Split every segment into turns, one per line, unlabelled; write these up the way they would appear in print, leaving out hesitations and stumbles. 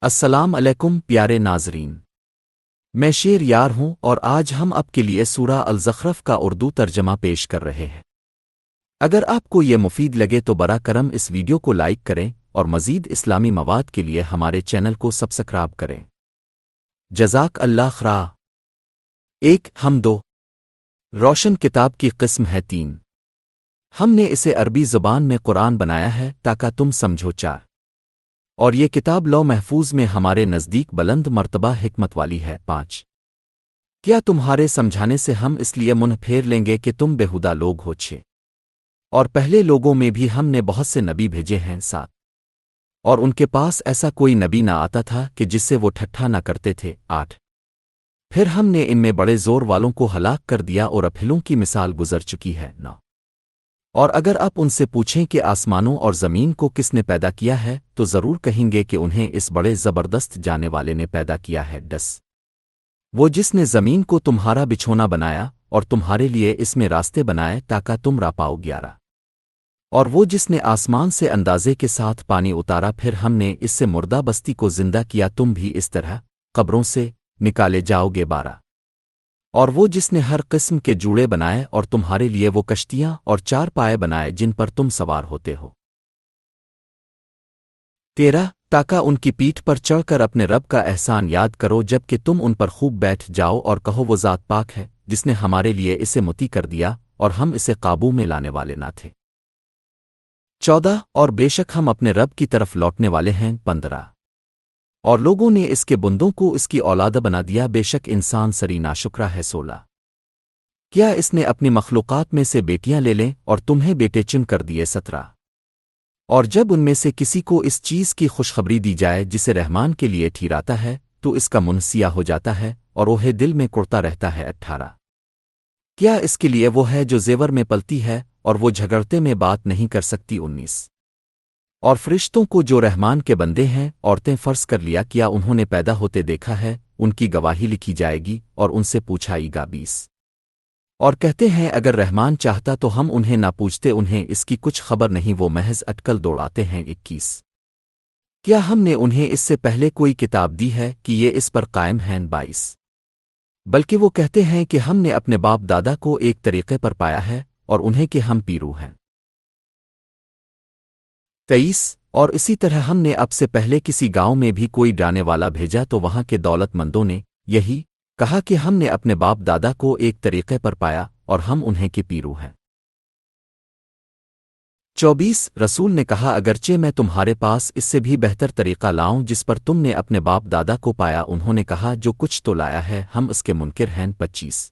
السلام علیکم پیارے ناظرین، میں شیر یار ہوں اور آج ہم آپ کے لیے سورہ الزخرف کا اردو ترجمہ پیش کر رہے ہیں۔ اگر آپ کو یہ مفید لگے تو برا کرم اس ویڈیو کو لائک کریں اور مزید اسلامی مواد کے لیے ہمارے چینل کو سبسکرائب کریں۔ جزاک اللہ خیر۔ ایک ہم دو روشن کتاب کی قسم ہے تین۔ ہم نے اسے عربی زبان میں قرآن بنایا ہے تاکہ تم سمجھو چار، اور یہ کتاب لو محفوظ میں ہمارے نزدیک بلند مرتبہ حکمت والی ہے پانچ۔ کیا تمہارے سمجھانے سے ہم اس لیے منہ پھیر لیں گے کہ تم بےہودہ لوگ ہو چھ؟ اور پہلے لوگوں میں بھی ہم نے بہت سے نبی بھیجے ہیں سات، اور ان کے پاس ایسا کوئی نبی نہ آتا تھا کہ جس سے وہ ٹھٹھا نہ کرتے تھے آٹھ۔ پھر ہم نے ان میں بڑے زور والوں کو ہلاک کر دیا اور اپہلوں کی مثال گزر چکی ہے نو۔ اور اگر آپ ان سے پوچھیں کہ آسمانوں اور زمین کو کس نے پیدا کیا ہے تو ضرور کہیں گے کہ انہیں اس بڑے زبردست جانے والے نے پیدا کیا ہے دس۔ وہ جس نے زمین کو تمہارا بچھونا بنایا اور تمہارے لیے اس میں راستے بنائے تاکہ تم را پاؤ گیارہ۔ اور وہ جس نے آسمان سے اندازے کے ساتھ پانی اتارا، پھر ہم نے اس سے مردہ بستی کو زندہ کیا، تم بھی اس طرح قبروں سے نکالے جاؤ گے بارہ۔ اور وہ جس نے ہر قسم کے جوڑے بنائے اور تمہارے لیے وہ کشتیاں اور چار پائے بنائے جن پر تم سوار ہوتے ہو تیرہ، تاکہ ان کی پیٹھ پر چڑھ کر اپنے رب کا احسان یاد کرو جب کہ تم ان پر خوب بیٹھ جاؤ اور کہو وہ ذات پاک ہے جس نے ہمارے لیے اسے متی کر دیا اور ہم اسے قابو میں لانے والے نہ تھے۔ چودہ، اور بے شک ہم اپنے رب کی طرف لوٹنے والے ہیں پندرہ، اور لوگوں نے اس کے بندوں کو اس کی اولاد بنا دیا، بے شک انسان سری ناشکرا ہے سولہ۔ کیا اس نے اپنی مخلوقات میں سے بیٹیاں لے لیں اور تمہیں بیٹے چن کر دیے سترہ، اور جب ان میں سے کسی کو اس چیز کی خوشخبری دی جائے جسے رحمان کے لیے ٹھیراتا ہے تو اس کا منہ سیاہ ہو جاتا ہے اور وہ دل میں کڑتا رہتا ہے اٹھارہ۔ کیا اس کے لیے وہ ہے جو زیور میں پلتی ہے اور وہ جھگڑتے میں بات نہیں کر سکتی انیس۔ اور فرشتوں کو جو رحمان کے بندے ہیں عورتیں فرض کر لیا، کیا انہوں نے پیدا ہوتے دیکھا ہے؟ ان کی گواہی لکھی جائے گی اور ان سے پوچھائی گا بیس۔ اور کہتے ہیں اگر رحمان چاہتا تو ہم انہیں نہ پوچھتے، انہیں اس کی کچھ خبر نہیں، وہ محض اٹکل دوڑاتے ہیں اکیس۔ کیا ہم نے انہیں اس سے پہلے کوئی کتاب دی ہے کہ یہ اس پر قائم ہیں بائیس؟ بلکہ وہ کہتے ہیں کہ ہم نے اپنے باپ دادا کو ایک طریقے پر پایا ہے اور انہیں کہ ہم پیرو ہیں تیئیس، اور اسی طرح ہم نے اب سے پہلے کسی گاؤں میں بھی کوئی ڈرانے والا بھیجا تو وہاں کے دولت مندوں نے یہی کہا کہ ہم نے اپنے باپ دادا کو ایک طریقے پر پایا اور ہم انہیں کے پیرو ہیں۔ چوبیس، رسول نے کہا اگرچہ میں تمہارے پاس اس سے بھی بہتر طریقہ لاؤں جس پر تم نے اپنے باپ دادا کو پایا، انہوں نے کہا جو کچھ تو لایا ہے ہم اس کے منکر ہیں پچیس،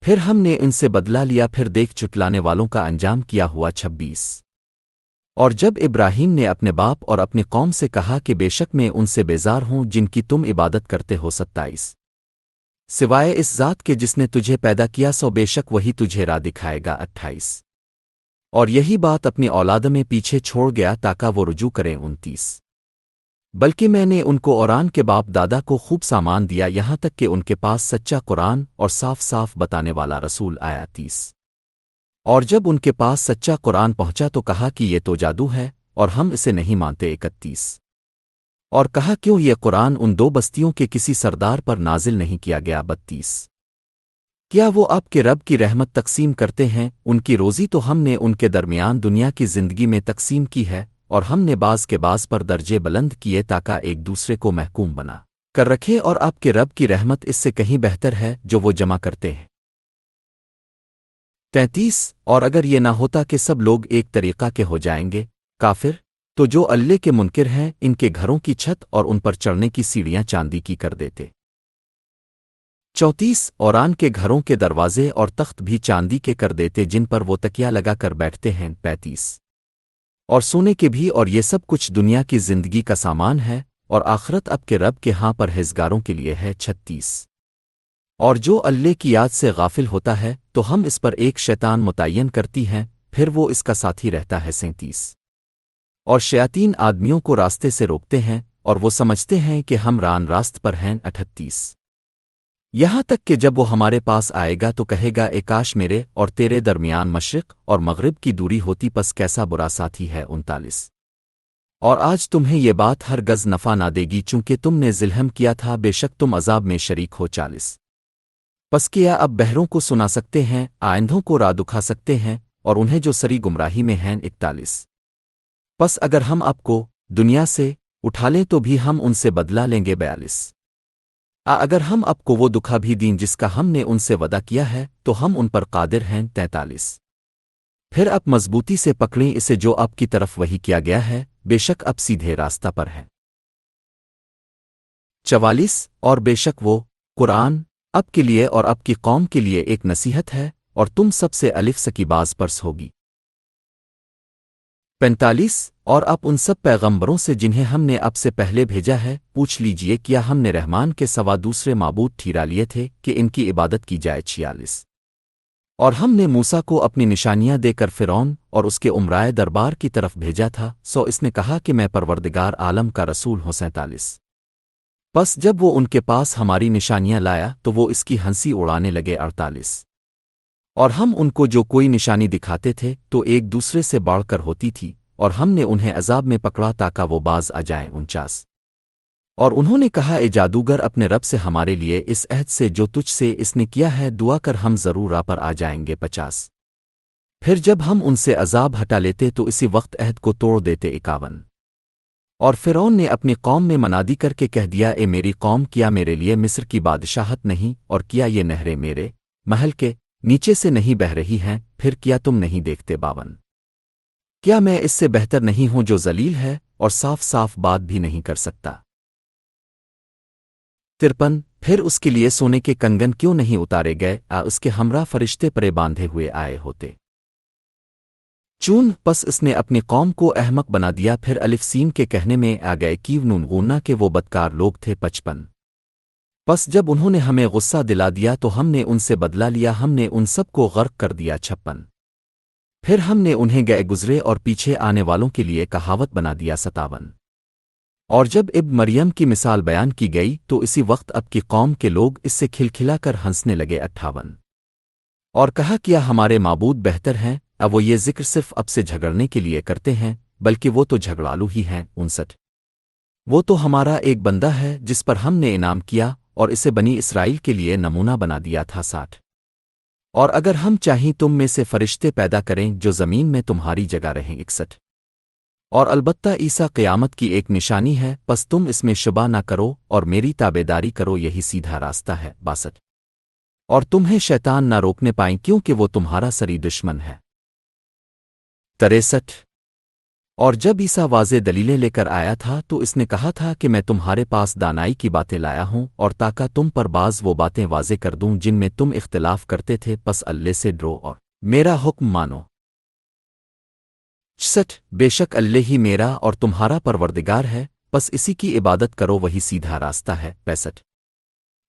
پھر ہم نے ان سے بدلہ لیا، پھر دیکھ چٹلانے والوں کا انجام کیا ہوا چھبیس۔ اور جب ابراہیم نے اپنے باپ اور اپنی قوم سے کہا کہ بے شک میں ان سے بیزار ہوں جن کی تم عبادت کرتے ہو ستائیس، سوائے اس ذات کے جس نے تجھے پیدا کیا سو بے شک وہی تجھے راہ دکھائے گا اٹھائیس، اور یہی بات اپنی اولاد میں پیچھے چھوڑ گیا تاکہ وہ رجوع کریں انتیس، بلکہ میں نے ان کو اوران کے باپ دادا کو خوب سامان دیا یہاں تک کہ ان کے پاس سچا قرآن اور صاف صاف بتانے والا رسول آیا تیس، اور جب ان کے پاس سچا قرآن پہنچا تو کہا کہ یہ تو جادو ہے اور ہم اسے نہیں مانتے اکتیس، اور کہا کیوں یہ قرآن ان دو بستیوں کے کسی سردار پر نازل نہیں کیا گیا بتیس۔ کیا وہ آپ کے رب کی رحمت تقسیم کرتے ہیں؟ ان کی روزی تو ہم نے ان کے درمیان دنیا کی زندگی میں تقسیم کی ہے اور ہم نے بعض کے بعض پر درجے بلند کیے تاکہ ایک دوسرے کو محکوم بنا کر رکھے، اور آپ کے رب کی رحمت اس سے کہیں بہتر ہے جو وہ جمع کرتے ہیں تینتیس، اور اگر یہ نہ ہوتا کہ سب لوگ ایک طریقہ کے ہو جائیں گے کافر، تو جو اللہ کے منکر ہیں ان کے گھروں کی چھت اور ان پر چڑھنے کی سیڑھیاں چاندی کی کر دیتے۔ چونتیس، اوران کے گھروں کے دروازے اور تخت بھی چاندی کے کر دیتے جن پر وہ تکیا لگا کر بیٹھتے ہیں پینتیس، اور سونے کے بھی، اور یہ سب کچھ دنیا کی زندگی کا سامان ہے اور آخرت اب کے رب کے ہاں پرہیزگاروں کے لیے ہے چھتیس، اور جو اللہ کی یاد سے غافل ہوتا ہے تو ہم اس پر ایک شیطان متعین کرتی ہیں پھر وہ اس کا ساتھی رہتا ہے سینتیس، اور شیاطین آدمیوں کو راستے سے روکتے ہیں اور وہ سمجھتے ہیں کہ ہم ران راست پر ہیں اٹھتیس، یہاں تک کہ جب وہ ہمارے پاس آئے گا تو کہے گا اے کاش میرے اور تیرے درمیان مشرق اور مغرب کی دوری ہوتی، پس کیسا برا ساتھی ہے انتالیس۔ اور آج تمہیں یہ بات ہرگز نفع نہ دے گی چونکہ تم نے ظلم کیا تھا، بے شک تم عذاب میں شریک ہو 40۔ پس کیا اب بہروں کو سنا سکتے ہیں، آئندھوں کو راہ دکھا سکتے ہیں، اور انہیں جو سری گمراہی میں ہیں 41۔ پس اگر ہم آپ کو دنیا سے اٹھا لیں تو بھی ہم ان سے بدلہ لیں گے 42۔ اگر ہم آپ کو وہ دکھا بھی دیں جس کا ہم نے ان سے وعدہ کیا ہے تو ہم ان پر قادر ہیں 43۔ پھر اب مضبوطی سے پکڑیں اسے جو آپ کی طرف وحی کیا گیا ہے، بے شک اب سیدھے راستہ پر ہے۔ 44۔ اور بے شک وہ قرآن اب کے لیے اور اب کی قوم کے لیے ایک نصیحت ہے، اور تم سب سے الف سکی باز پرس ہوگی۔ 45۔ اور اب ان سب پیغمبروں سے جنہیں ہم نے اب سے پہلے بھیجا ہے پوچھ لیجئے کیا ہم نے رحمان کے سوا دوسرے معبود ٹھہرا لیے تھے کہ ان کی عبادت کی جائے 46۔ اور ہم نے موسیٰ کو اپنی نشانیاں دے کر فرعون اور اس کے امرائے دربار کی طرف بھیجا تھا، سو اس نے کہا کہ میں پروردگار عالم کا رسول ہوں 47۔ پس جب وہ ان کے پاس ہماری نشانیاں لایا تو وہ اس کی ہنسی اڑانے لگے 48۔ اور ہم ان کو جو کوئی نشانی دکھاتے تھے تو ایک دوسرے سے بڑھ کر ہوتی تھی، اور ہم نے انہیں عذاب میں پکڑا تاکہ وہ باز آ جائیں 49۔ اور انہوں نے کہا اے جادوگر اپنے رب سے ہمارے لیے اس عہد سے جو تجھ سے اس نے کیا ہے دعا کر ہم ضرور راہ پر آ جائیں گے 50۔ پھر جب ہم ان سے عذاب ہٹا لیتے تو اسی وقت عہد کو توڑ دیتے 51۔ اور فرعون نے اپنی قوم میں منادی کر کے کہہ دیا اے میری قوم کیا میرے لیے مصر کی بادشاہت نہیں، اور کیا یہ نہریں میرے محل کے نیچے سے نہیں بہہ رہی ہیں، پھر کیا تم نہیں دیکھتے 52۔ کیا میں اس سے بہتر نہیں ہوں جو ذلیل ہے اور صاف صاف بات بھی نہیں کر سکتا 53۔ پھر اس کے لیے سونے کے کنگن کیوں نہیں اتارے گئے اس کے ہمراہ فرشتے پرے باندھے ہوئے آئے ہوتے چون پس اس نے اپنی قوم کو احمق بنا دیا، پھر الف سین کے کہنے میں آ گئے کیو نون غنہ کہ وہ بدکار لوگ تھے 55۔ پس جب انہوں نے ہمیں غصہ دلا دیا تو ہم نے ان سے بدلہ لیا، ہم نے ان سب کو غرق کر دیا 56۔ پھر ہم نے انہیں گئے گزرے اور پیچھے آنے والوں کے لیے کہاوت بنا دیا 57۔ اور جب ابن مریم کی مثال بیان کی گئی تو اسی وقت اب کی قوم کے لوگ اس سے کھلکھلا کر ہنسنے لگے 58۔ اور کہا کیا ہمارے معبود بہتر ہیں، اب وہ یہ ذکر صرف اب سے جھگڑنے کے لیے کرتے ہیں، بلکہ وہ تو جھگڑالو ہی ہیں 59۔ وہ تو ہمارا ایک بندہ ہے جس پر ہم نے انعام کیا اور اسے بنی اسرائیل کے لیے نمونہ بنا دیا تھا 60۔ اور اگر ہم چاہیں تم میں سے فرشتے پیدا کریں جو زمین میں تمہاری جگہ رہیں 61۔ اور البتہ عیسیٰ قیامت کی ایک نشانی ہے، پس تم اس میں شبہ نہ کرو اور میری تابیداری کرو، یہی سیدھا راستہ ہے 62۔ اور تمہیں شیطان نہ روکنے پائیں کیونکہ وہ تمہارا سری دشمن ہے 63۔ اور جب عیسیٰ واضح دلیلیں لے کر آیا تھا تو اس نے کہا تھا کہ میں تمہارے پاس دانائی کی باتیں لایا ہوں اور تاکہ تم پر بعض وہ باتیں واضح کر دوں جن میں تم اختلاف کرتے تھے، پس اللہ سے ڈرو اور میرا حکم مانو 66۔ بے شک اللہ ہی میرا اور تمہارا پروردگار ہے، پس اسی کی عبادت کرو، وہی سیدھا راستہ ہے 65۔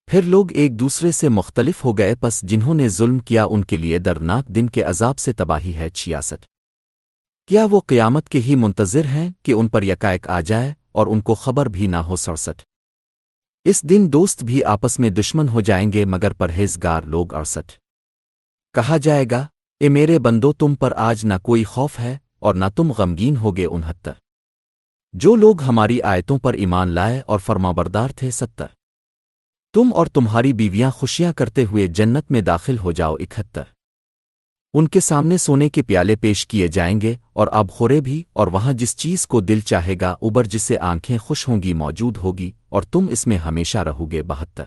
پھر لوگ ایک دوسرے سے مختلف ہو گئے، پس جنہوں نے ظلم کیا ان کے لیے دردناک دن کے عذاب سے تباہی ہے 66۔ کیا وہ قیامت کے ہی منتظر ہیں کہ ان پر یکائک آ جائے اور ان کو خبر بھی نہ ہو 67۔ اس دن دوست بھی آپس میں دشمن ہو جائیں گے مگر پرہیزگار لوگ 68۔ کہا جائے گا اے میرے بندو تم پر آج نہ کوئی خوف ہے اور نہ تم غمگین ہوگے 69۔ جو لوگ ہماری آیتوں پر ایمان لائے اور فرمانبردار تھے 70۔ تم اور تمہاری بیویاں خوشیاں کرتے ہوئے جنت میں داخل ہو جاؤ 71۔ ان کے سامنے سونے کے پیالے پیش کیے جائیں گے اور آب خورے بھی، اور وہاں جس چیز کو دل چاہے گا اوبر جس سے آنکھیں خوش ہوں گی موجود ہوگی، اور تم اس میں ہمیشہ رہو گے 72۔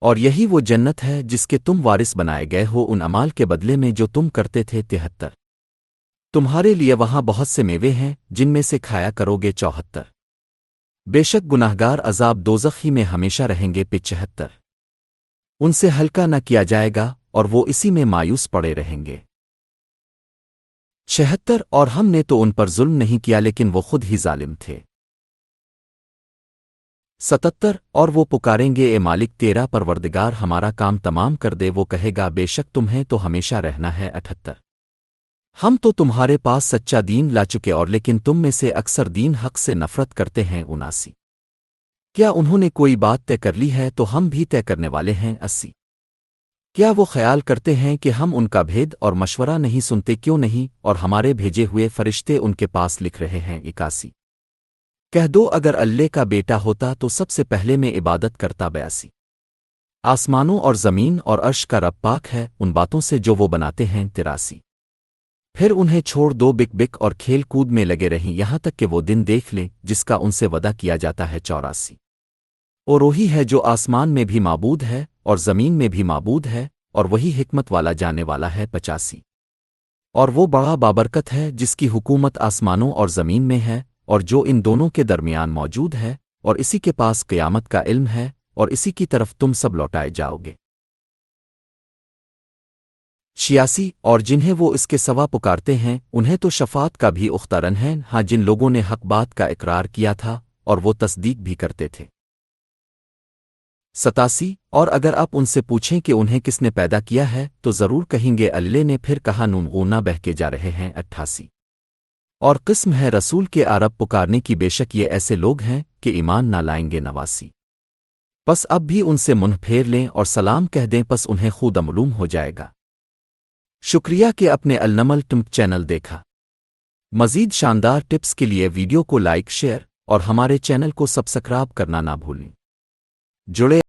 اور یہی وہ جنت ہے جس کے تم وارث بنائے گئے ہو ان اعمال کے بدلے میں جو تم کرتے تھے 73۔ تمہارے لیے وہاں بہت سے میوے ہیں جن میں سے کھایا کرو گے 74۔ بے شک گناہگار عذاب دوزخ ہی میں ہمیشہ رہیں گے 75۔ ان سے ہلکا نہ کیا جائے گا اور وہ اسی میں مایوس پڑے رہیں گے 76۔ اور ہم نے تو ان پر ظلم نہیں کیا لیکن وہ خود ہی ظالم تھے 77۔ اور وہ پکاریں گے اے مالک تیرا پروردگار ہمارا کام تمام کر دے، وہ کہے گا بے شک تمہیں تو ہمیشہ رہنا ہے 78۔ ہم تو تمہارے پاس سچا دین لا چکے اور لیکن تم میں سے اکثر دین حق سے نفرت کرتے ہیں 79۔ کیا انہوں نے کوئی بات طے کر لی ہے تو ہم بھی طے کرنے والے ہیں 80۔ کیا وہ خیال کرتے ہیں کہ ہم ان کا بھید اور مشورہ نہیں سنتے، کیوں نہیں، اور ہمارے بھیجے ہوئے فرشتے ان کے پاس لکھ رہے ہیں 81۔ کہہ دو اگر اللہ کا بیٹا ہوتا تو سب سے پہلے میں عبادت کرتا 82 آسمانوں اور زمین اور عرش کا رب پاک ہے ان باتوں سے جو وہ بناتے ہیں 83 پھر انہیں چھوڑ دو بک بک اور کھیل کود میں لگے رہیں یہاں تک کہ وہ دن دیکھ لیں جس کا ان سے وعدہ کیا جاتا ہے 84 اور وہی ہے جو آسمان میں بھی معبود ہے اور زمین میں بھی معبود ہے اور وہی حکمت والا جانے والا ہے 85 اور وہ بڑا بابرکت ہے جس کی حکومت آسمانوں اور زمین میں ہے اور جو ان دونوں کے درمیان موجود ہے اور اسی کے پاس قیامت کا علم ہے اور اسی کی طرف تم سب لوٹائے جاؤ گے 86 اور جنہیں وہ اس کے سوا پکارتے ہیں انہیں تو شفاعت کا بھی اخترن ہے ہاں جن لوگوں نے حق بات کا اقرار کیا تھا اور وہ تصدیق بھی کرتے تھے 87 اور اگر آپ ان سے پوچھیں کہ انہیں کس نے پیدا کیا ہے تو ضرور کہیں گے اللہ نے پھر کہا نونغونا بہہ کے جا رہے ہیں 88 اور قسم ہے رسول کے عرب پکارنے کی بے شک یہ ایسے لوگ ہیں کہ ایمان نہ لائیں گے 89 پس اب بھی ان سے منہ پھیر لیں اور سلام کہہ دیں پس انہیں خود معلوم ہو جائے گا شکریہ کہ اپنے النمل ٹمپ چینل دیکھا مزید شاندار ٹپس کے لیے ویڈیو کو لائک شیئر اور ہمارے چینل کو سبسکرائب کرنا نہ بھولیں جڑے